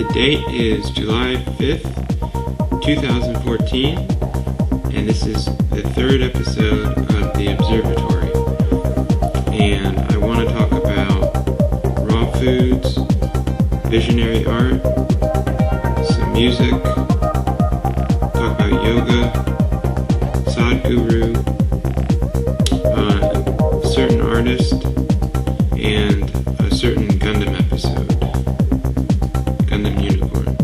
The date is July 5th, 2014, and this is the third episode of the Observatory. And I want to talk about raw foods, visionary art, some music, talk about yoga, Sadhguru, a certain artist, and a certain Gundam episode. Gundam Unicorn.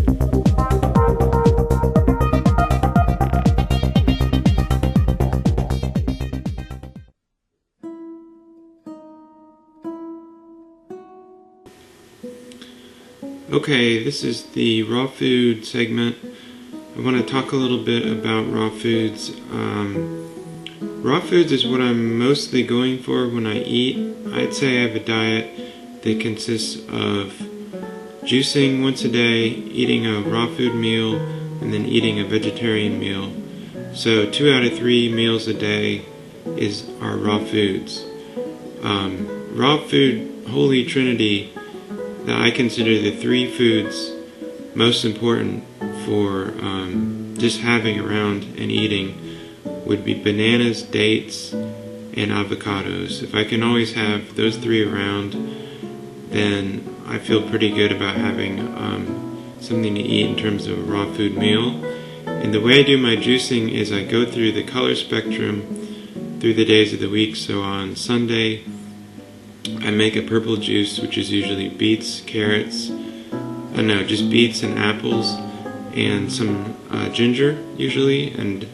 Okay, this is the raw food segment. I want to talk a little bit about raw foods. Raw foods is what I'm mostly going for when I eat. I'd say I have a diet that consists of juicing once a day, eating a raw food meal, and then eating a vegetarian meal. So 2 out of 3 meals a day are raw foods. Raw food, holy trinity, that I consider the 3 foods most important for just having around and eating would be bananas, dates, and avocados. If I can always have those 3 around, then I feel pretty good about having something to eat in terms of a raw food meal. And the way I do my juicing is I go through the color spectrum through the days of the week. So on Sunday, I make a purple juice, which is usually beets, carrots, just beets and apples, and some ginger usually. And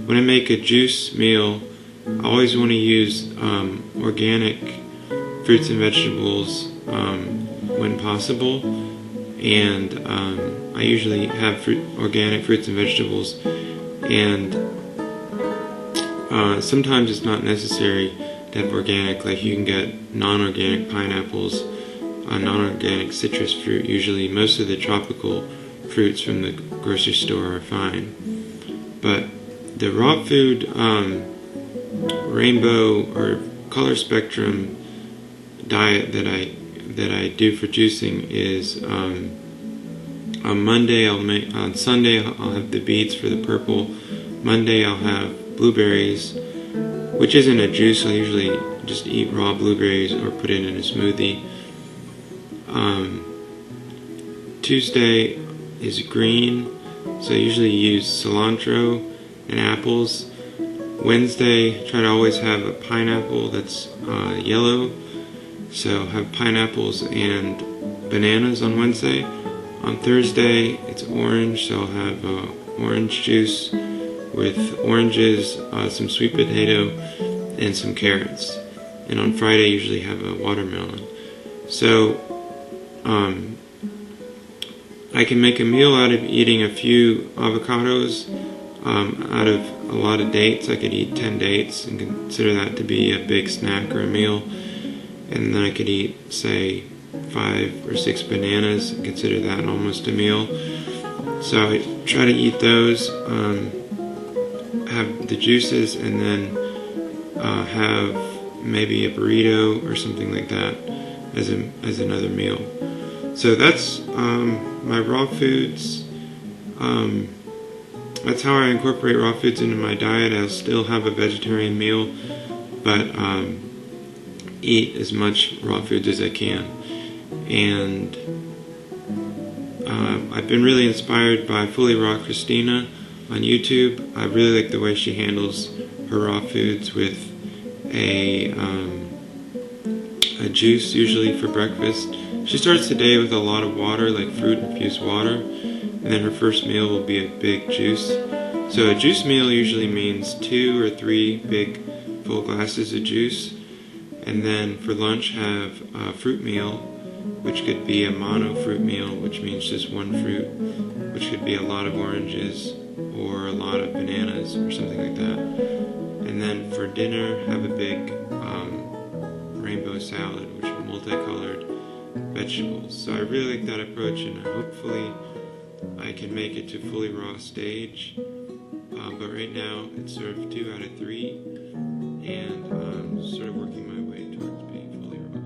when I make a juice meal, I always want to use organic fruits and vegetables when possible, and I usually have organic fruits and vegetables, and sometimes it's not necessary to have organic. Like you can get non-organic pineapples, non-organic citrus fruit. Usually most of the tropical fruits from the grocery store are fine, but the raw food rainbow or color spectrum diet that I do for juicing is on Monday on Sunday I'll have the beets for the purple. Monday I'll have blueberries, which isn't a juice. I usually just eat raw blueberries or put it in a smoothie. Tuesday is green, so I usually use cilantro and apples. Wednesday, try to always have a pineapple that's yellow, so have pineapples and bananas on Wednesday. On Thursday, it's orange, so I'll have orange juice with oranges, some sweet potato, and some carrots. And on Friday, I usually have a watermelon. So, I can make a meal out of eating a few avocados. Out of a lot of dates, I could eat 10 dates and consider that to be a big snack or a meal. And then I could eat, say, 5 or 6 bananas and consider that almost a meal. So I try to eat those, have the juices, and then have maybe a burrito or something like that as another meal. So that's my raw foods. That's how I incorporate raw foods into my diet. I'll still have a vegetarian meal, but eat as much raw foods as I can. And I've been really inspired by Fully Raw Christina on YouTube. I really like the way she handles her raw foods with a juice usually for breakfast. She starts the day with a lot of water, like fruit-infused water, and then her first meal will be a big juice. So a juice meal usually means 2 or 3 big full glasses of juice, and then for lunch have a fruit meal, which could be a mono fruit meal, which means just one fruit, which could be a lot of oranges or a lot of bananas or something like that. And then for dinner have a big rainbow salad, which is multicolored vegetables. So I really like that approach, and hopefully I can make it to fully raw stage. But right now it's sort of 2 out of 3, and I'm sort of working my way towards being fully raw.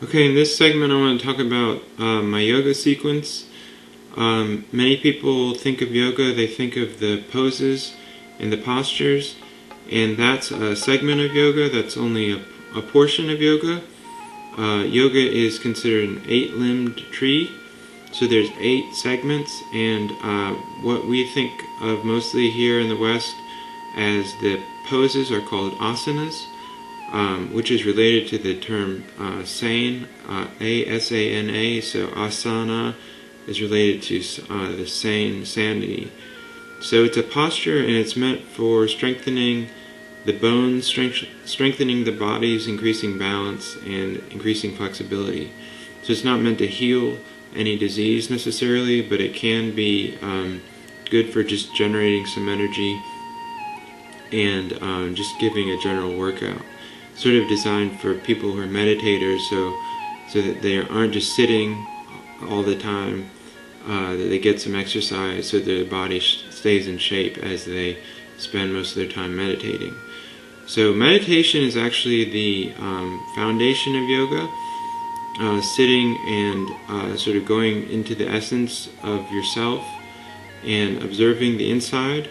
Okay, in this segment I want to talk about my yoga sequence. Many people think of yoga, they think of the poses and the postures, and that's a segment of yoga, that's only a portion of yoga. Yoga is considered an 8-limbed tree, so there's 8 segments, and what we think of mostly here in the West as the poses are called asanas, which is related to the term sane, A-S-A-N-A, so asana is related to the sane, sanity. So it's a posture, and it's meant for strengthening the bones, strengthening the bodies, increasing balance, and increasing flexibility. So it's not meant to heal any disease necessarily, but it can be good for just generating some energy and just giving a general workout. Sort of designed for people who are meditators, so that they aren't just sitting all the time, that they get some exercise so their body stays in shape as they spend most of their time meditating. So meditation is actually the foundation of yoga, sitting and sort of going into the essence of yourself and observing the inside.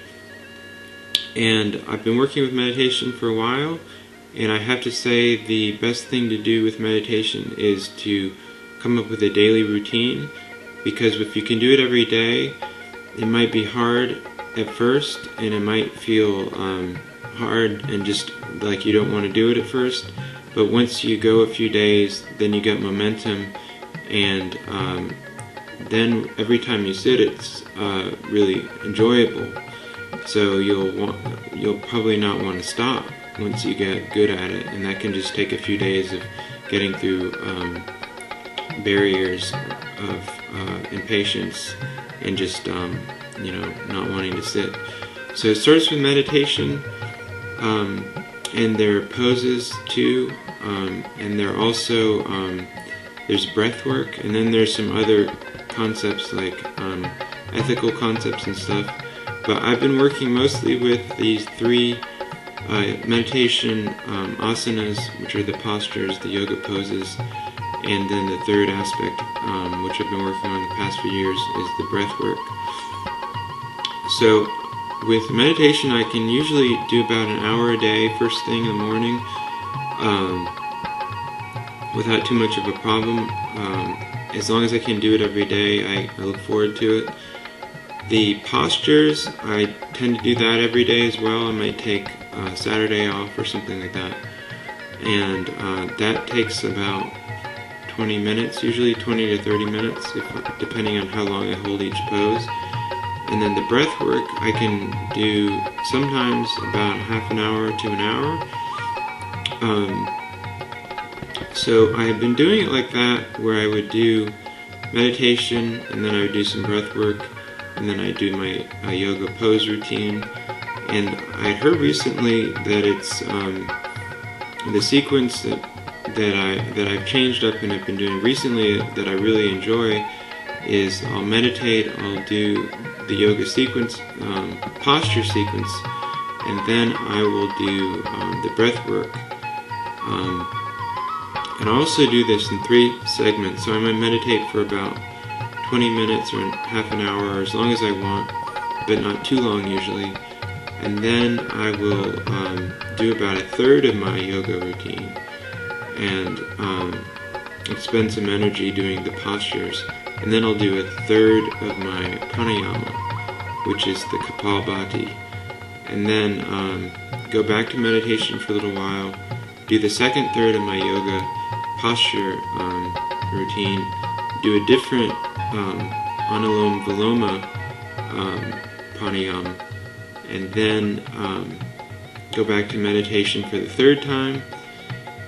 And I've been working with meditation for a while, and I have to say the best thing to do with meditation is to come up with a daily routine, because if you can do it every day, it might be hard at first, and it might feel hard and just like you don't want to do it at first, but once you go a few days, then you get momentum, and then every time you sit, it's really enjoyable. So you'll probably not want to stop once you get good at it, and that can just take a few days of getting through barriers of impatience and just not wanting to sit. So it starts with meditation, and there are poses too, and there are also there's breath work, and then there's some other concepts like ethical concepts and stuff. But I've been working mostly with these 3 meditation asanas, which are the postures, the yoga poses, and then the third aspect, which I've been working on the past few years, is the breath work. So with meditation, I can usually do about an hour a day, first thing in the morning, without too much of a problem. As long as I can do it every day, I look forward to it. The postures, I tend to do that every day as well. I might take Saturday off or something like that. And that takes about 20 minutes, usually 20 to 30 minutes, depending on how long I hold each pose. And then the breath work, I can do sometimes about half an hour to an hour. So I have been doing it like that, where I would do meditation, and then I would do some breath work, and then I do my yoga pose routine. And I heard recently that it's the sequence that I've changed up and have been doing recently that I really enjoy is I'll meditate, I'll do the yoga sequence, posture sequence, and then I will do the breath work. And I also do this in 3 segments, so I might meditate for about 20 minutes or half an hour, or as long as I want, but not too long usually. And then I will do about a third of my yoga routine, and expend some energy doing the postures. And then I'll do a third of my Pranayama, which is the Kapalbhati. And then go back to meditation for a little while, do the second third of my yoga posture routine, do a different Anulom Viloma pranayama, and then go back to meditation for the third time,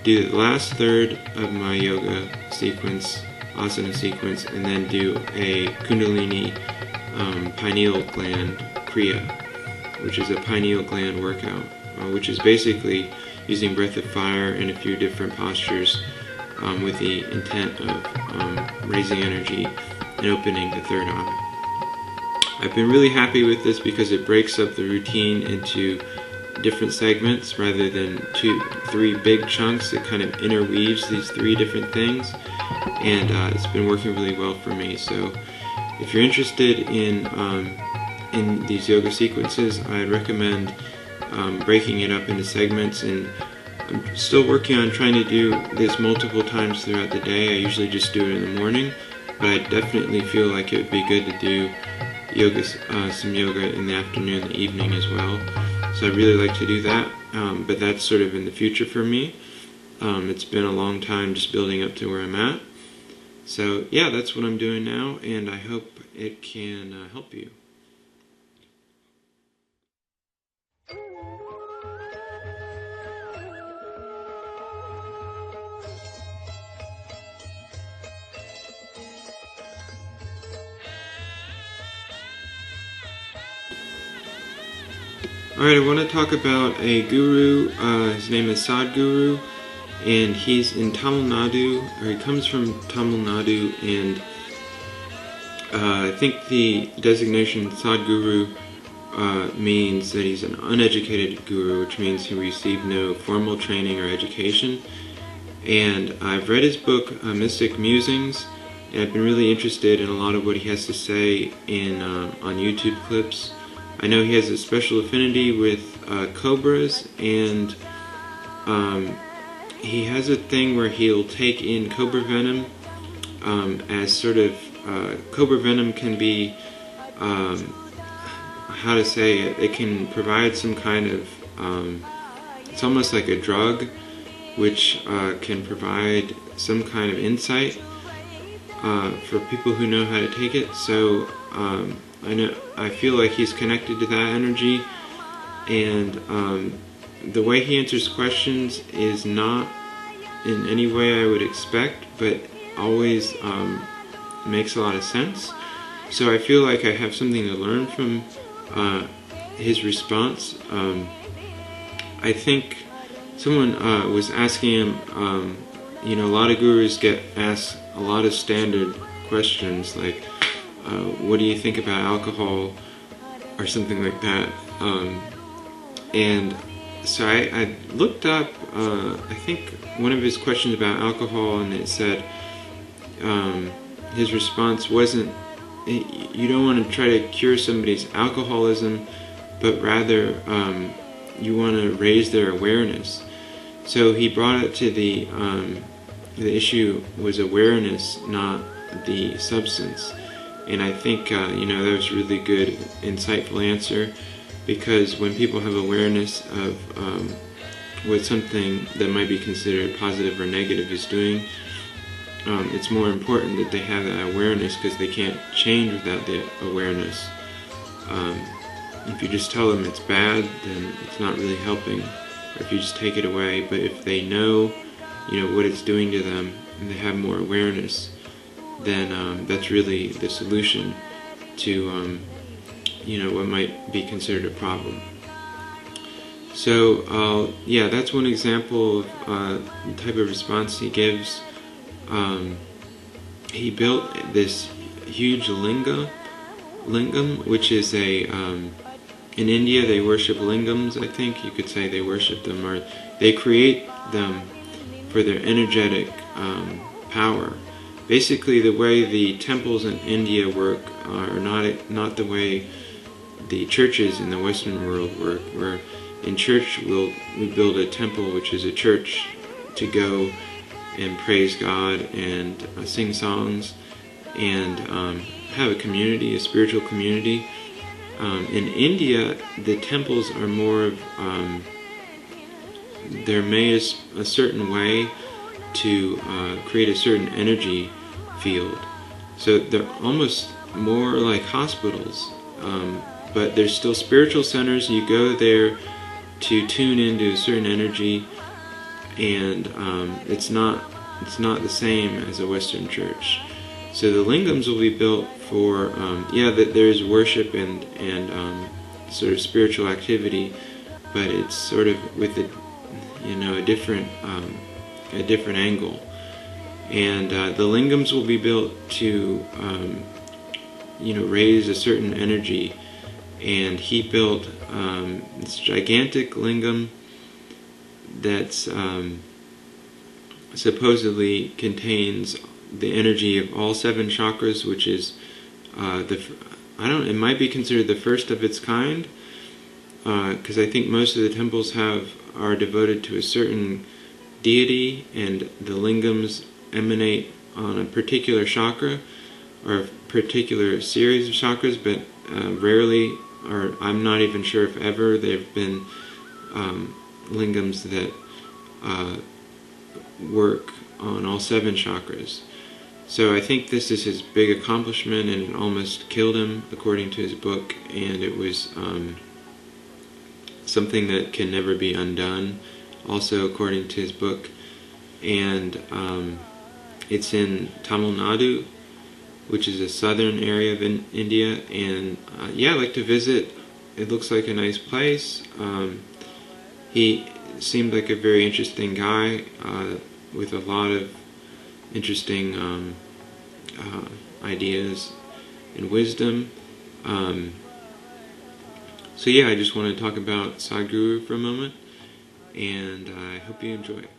do the last third of my yoga sequence, asana sequence, and then do a Kundalini pineal gland kriya, which is a pineal gland workout, which is basically using breath of fire in a few different postures with the intent of raising energy and opening the third eye. I've been really happy with this because it breaks up the routine into different segments rather than 3 big chunks. It kind of interweaves these 3 different things, and it's been working really well for me. So if you're interested in these yoga sequences, I'd recommend breaking it up into segments, and I'm still working on trying to do this multiple times throughout the day. I usually just do it in the morning, but I definitely feel like it would be good to do some yoga in the afternoon and the evening as well. So I really like to do that, but that's sort of in the future for me. It's been a long time just building up to where I'm at. So yeah, that's what I'm doing now, and I hope it can help you. Alright, I want to talk about a guru. His name is Sadhguru, and he's in Tamil Nadu, or he comes from Tamil Nadu, and I think the designation Sadhguru means that he's an uneducated guru, which means he received no formal training or education. And I've read his book, Mystic Musings, and I've been really interested in a lot of what he has to say on YouTube clips. I know he has a special affinity with cobras, and he has a thing where he'll take in cobra venom as sort of, cobra venom can be, how to say it, it can provide some kind of, it's almost like a drug, which can provide some kind of insight for people who know how to take it. So I feel like he's connected to that energy, and the way he answers questions is not in any way I would expect, but always makes a lot of sense. So I feel like I have something to learn from his response. I think someone was asking him, a lot of gurus get asked a lot of standard questions like, what do you think about alcohol, or something like that. And so I looked up, I think one of his questions about alcohol, and it said, his response wasn't, you don't want to try to cure somebody's alcoholism, but rather you want to raise their awareness. So he brought it to the issue was awareness, not the substance. And I think, that was a really good, insightful answer, because when people have awareness of what something that might be considered positive or negative is doing, it's more important that they have that awareness, because they can't change without the awareness. If you just tell them it's bad, then it's not really helping, or if you just take it away. But if they know, what it's doing to them, and they have more awareness, then that's really the solution to, what might be considered a problem. So, yeah, that's one example of the type of response he gives. He built this huge lingam, which is in India they worship lingams, I think you could say they worship them, or they create them for their energetic power. Basically, the way the temples in India work are not the way the churches in the Western world work, where in church we build a temple, which is a church, to go and praise God and sing songs and have a community, a spiritual community. In India, the temples are more of, they're made a certain way to create a certain energy field. So they're almost more like hospitals, but they're still spiritual centers. You go there to tune into a certain energy, and it's not the same as a Western church. So the lingams will be built for, that there is worship and sort of spiritual activity, but it's sort of with a different angle. And the lingams will be built to, raise a certain energy and he built this gigantic lingam that's supposedly contains the energy of all 7 chakras, which is it might be considered the first of its kind, because I think most of the temples are devoted to a certain deity, and the lingams emanate on a particular chakra or a particular series of chakras, but rarely, or I'm not even sure if ever, there have been lingams that work on all 7 chakras. So I think this is his big accomplishment, and it almost killed him, according to his book, and it was something that can never be undone, also according to his book. And it's in Tamil Nadu, which is a southern area of India, and yeah, I'd like to visit. It looks like a nice place. He seemed like a very interesting guy with a lot of interesting ideas and wisdom. So yeah, I just want to talk about Sadhguru for a moment, and I hope you enjoy it.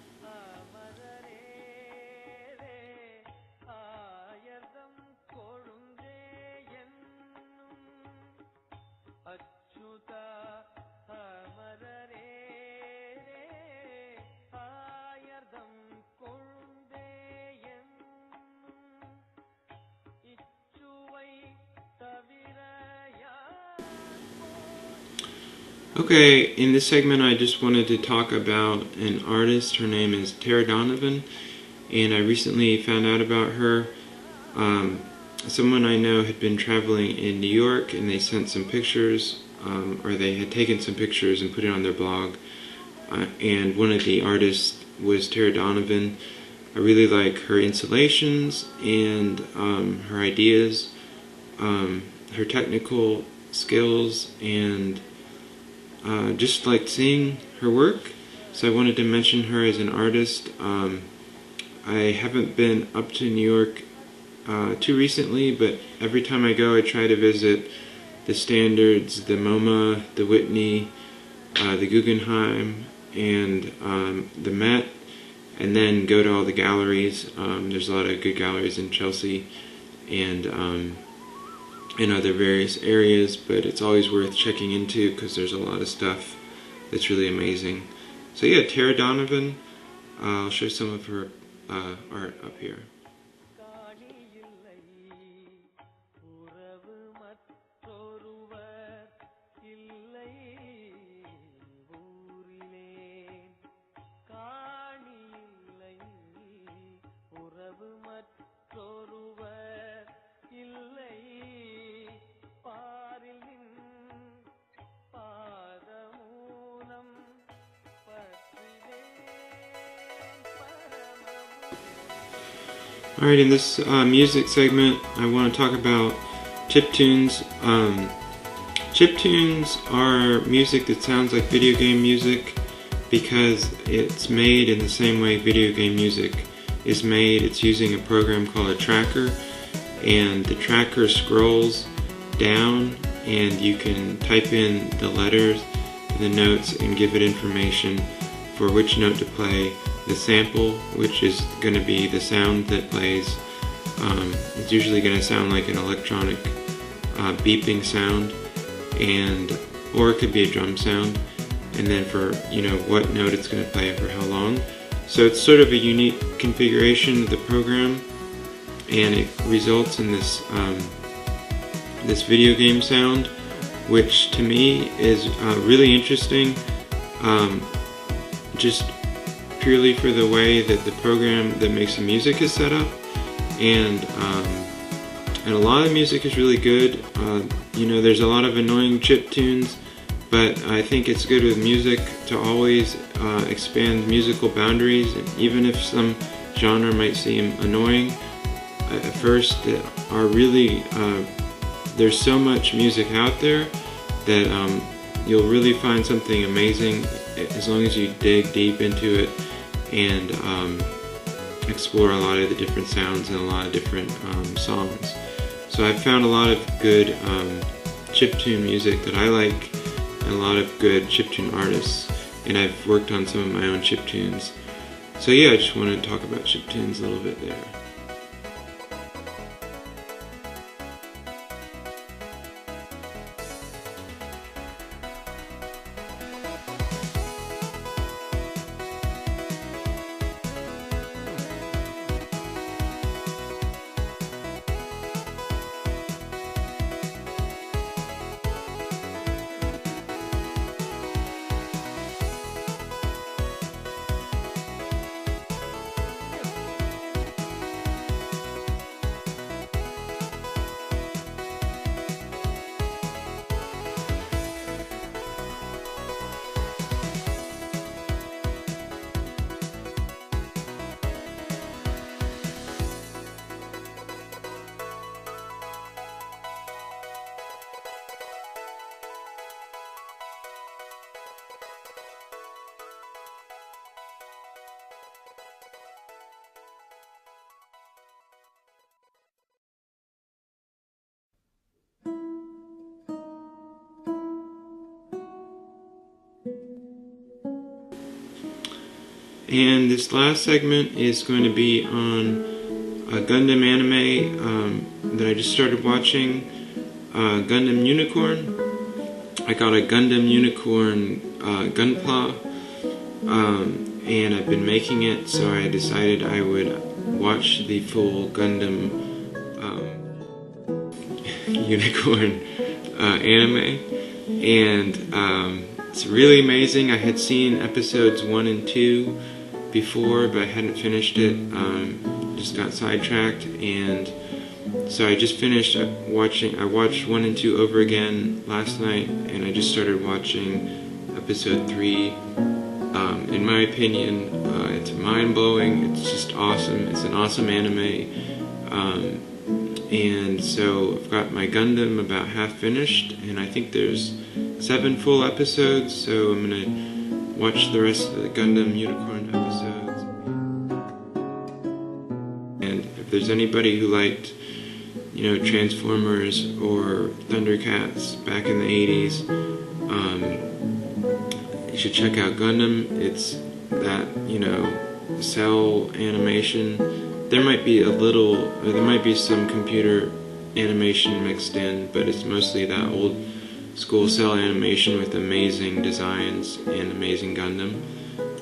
Okay, in this segment I just wanted to talk about an artist. Her name is Donovan, and I recently found out about her. Someone I know had been traveling in New York, and they sent some pictures, or they had taken some pictures and put it on their blog, and one of the artists was Donovan. I really like her installations and her ideas, her technical skills, and just like seeing her work. So I wanted to mention her as an artist. I haven't been up to New York too recently, but every time I go I try to visit the Standards, the MoMA, the Whitney, the Guggenheim, and the Met, and then go to all the galleries. There's a lot of good galleries in Chelsea and in other various areas, but it's always worth checking into because there's a lot of stuff that's really amazing. So yeah, Donovan, I'll show some of her art up here. Alright, in this music segment, I want to talk about chiptunes. Chiptunes are music that sounds like video game music because it's made in the same way video game music is made. It's using a program called a tracker, and the tracker scrolls down, and you can type in the letters, the notes, and give it information for which note to play. The sample, which is going to be the sound that plays, it's usually going to sound like an electronic beeping sound, or it could be a drum sound, and then for what note it's going to play for how long. So it's sort of a unique configuration of the program, and it results in this this video game sound, which to me is really interesting. Just purely for the way that the program that makes the music is set up, and a lot of music is really good. There's a lot of annoying chip tunes, but I think it's good with music to always expand musical boundaries, and even if some genre might seem annoying at first, there's so much music out there that you'll really find something amazing as long as you dig deep into it and explore a lot of the different sounds and a lot of different songs. So I've found a lot of good chiptune music that I like, and a lot of good chiptune artists, and I've worked on some of my own chiptunes. So yeah, I just wanted to talk about chiptunes a little bit there. And this last segment is going to be on a Gundam anime that I just started watching, Gundam Unicorn. I got a Gundam Unicorn Gunpla, and I've been making it, so I decided I would watch the full Gundam Unicorn anime, and it's really amazing. I had seen episodes 1 and 2 before, but I hadn't finished it. Just got sidetracked, and so I just finished watching. I watched 1 and 2 over again last night, and I just started watching episode 3. In my opinion, it's mind-blowing. It's just awesome. It's an awesome anime. And so I've got my Gundam about half finished, and I think there's 7 full episodes, so I'm going to watch the rest of the Gundam Unicorn episodes. And if there's anybody who liked, Transformers or Thundercats back in the 80s, you should check out Gundam. It's that, cell animation. There might be some computer animation mixed in, but it's mostly that old school cell animation with amazing designs and amazing Gundam.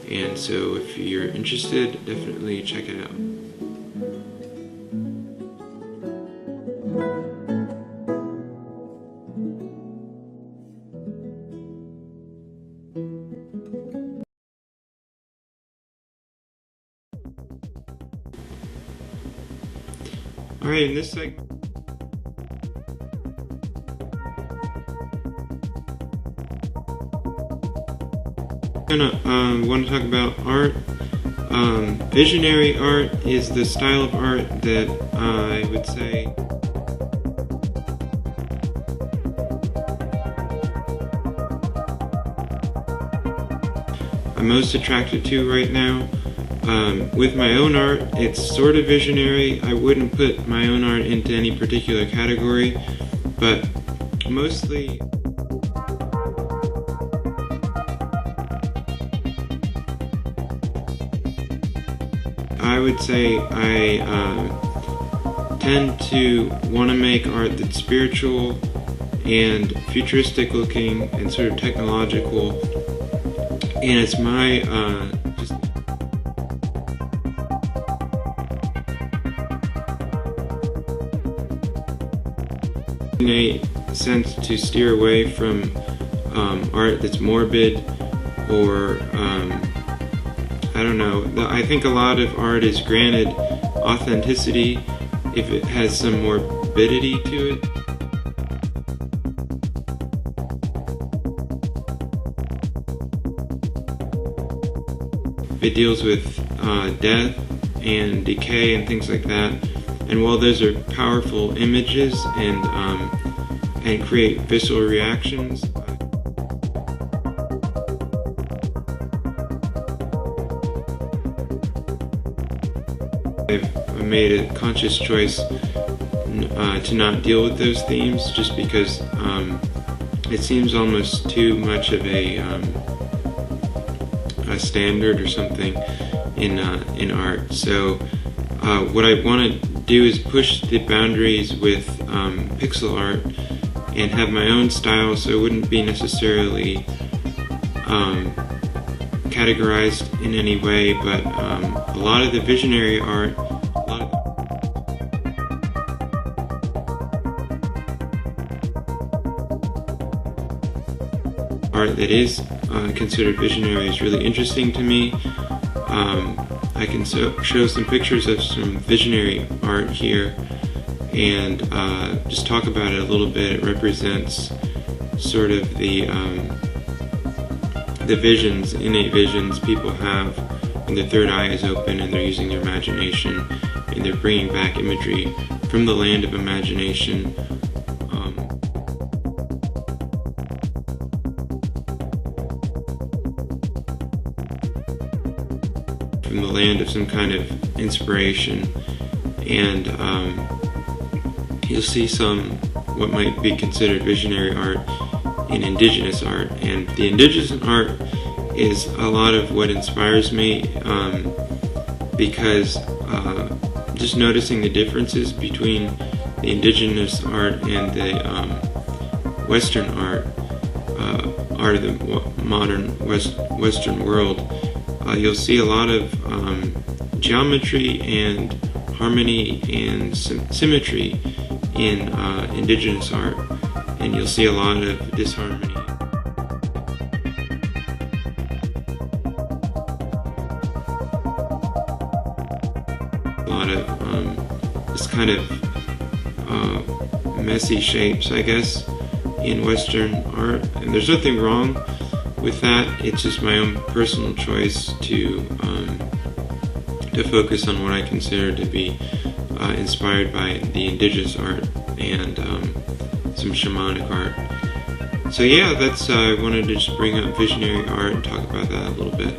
And so if you're interested, definitely check it out. Alright, in this segment, I want to talk about art. Visionary art is the style of art that I would say I'm most attracted to right now. With my own art, it's sort of visionary. I wouldn't put my own art into any particular category, but mostly I would say I tend to want to make art that's spiritual and futuristic looking and sort of technological, and it's my just innate sense to steer away from art that's morbid or I don't know. I think a lot of art is granted authenticity if it has some morbidity to it. It deals with death and decay and things like that. And while those are powerful images and create visceral reactions, I've made a conscious choice to not deal with those themes, just because it seems almost too much of a standard or something in art. So what I want to do is push the boundaries with pixel art and have my own style, so it wouldn't be necessarily categorized in any way, but a lot of the visionary art, that is considered visionary is really interesting to me. I can show some pictures of some visionary art here and just talk about it a little bit. It represents sort of the visions, innate visions people have when their third eye is open and they're using their imagination and they're bringing back imagery from the land of imagination. From the land of some kind of inspiration, and you'll see some what might be considered visionary art in indigenous art, and the indigenous art is a lot of what inspires me, because just noticing the differences between the indigenous art and the Western art of the modern Western world. You'll see a lot of geometry and harmony and symmetry in indigenous art, and you'll see a lot of disharmony. A lot of this kind of messy shapes, I guess, in Western art, and there's nothing wrong with that. It's just my own personal choice to focus on what I consider to be inspired by the indigenous art and some shamanic art. So yeah, that's I wanted to just bring up visionary art and talk about that a little bit.